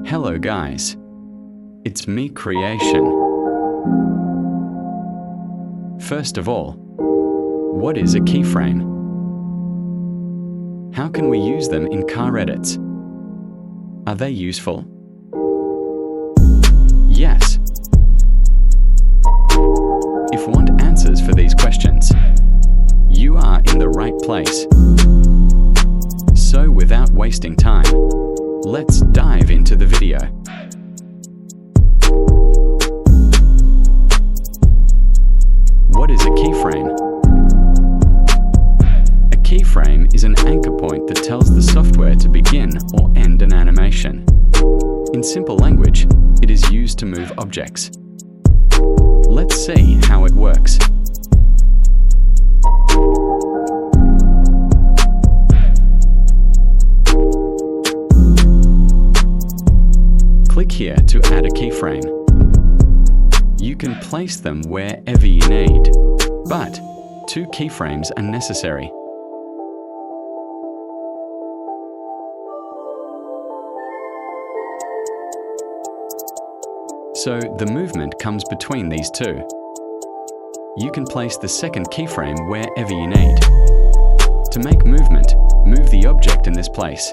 Hello guys, it's me Creation. First of all, what is a keyframe? How can we use them in car edits? Are they useful? Yes. If you want answers for these questions, you are in the right place. So without wasting time, let's dive into the video. What is a keyframe? A keyframe is an anchor point that tells the software to begin or end an animation. In simple language, it is used to move objects. Let's see how it works. Click here to add a keyframe. You can place them wherever you need, but 2 keyframes are necessary. So the movement comes between these 2. You can place the second keyframe wherever you need. To make movement, move the object in this place.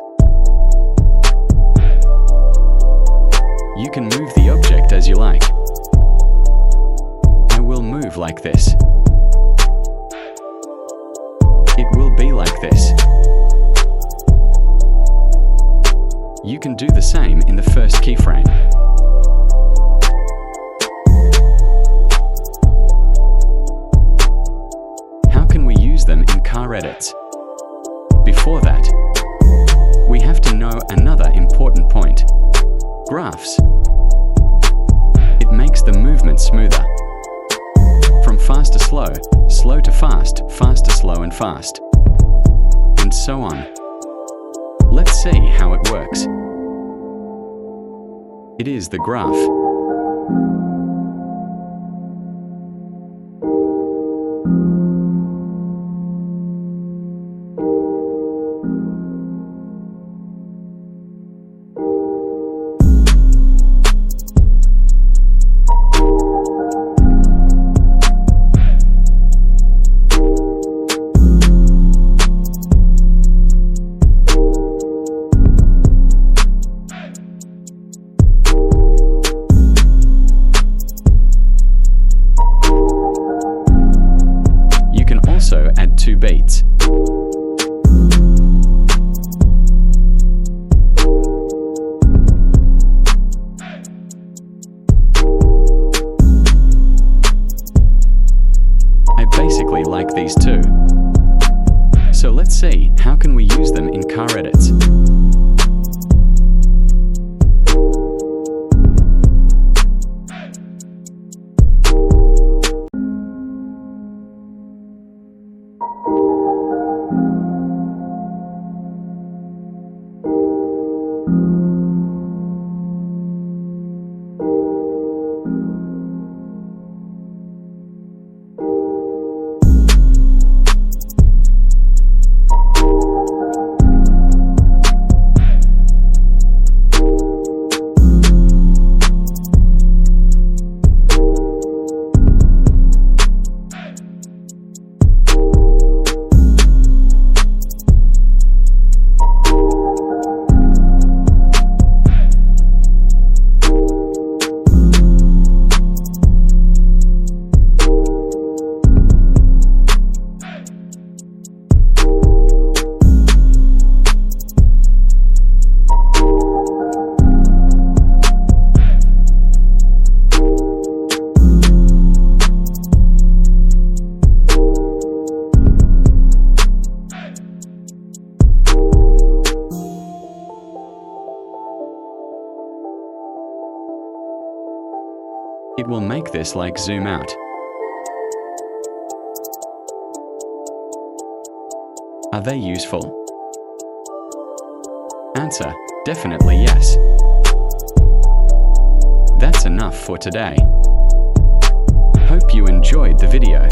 You can move the object as you like. I will move like this. It will be like this. You can do the same in the first keyframe. How can we use them in car edits? Before that, we have to know another important point. Graphs. It makes the movement smoother. From fast to slow, slow to fast, fast to slow and fast. And so on. Let's see how it works. It is the graph. Add 2 beats. I basically like these 2. So let's see, how can we use them in car edits? It will make this like zoom out. Are they useful? Answer: definitely yes. That's enough for today. Hope you enjoyed the video.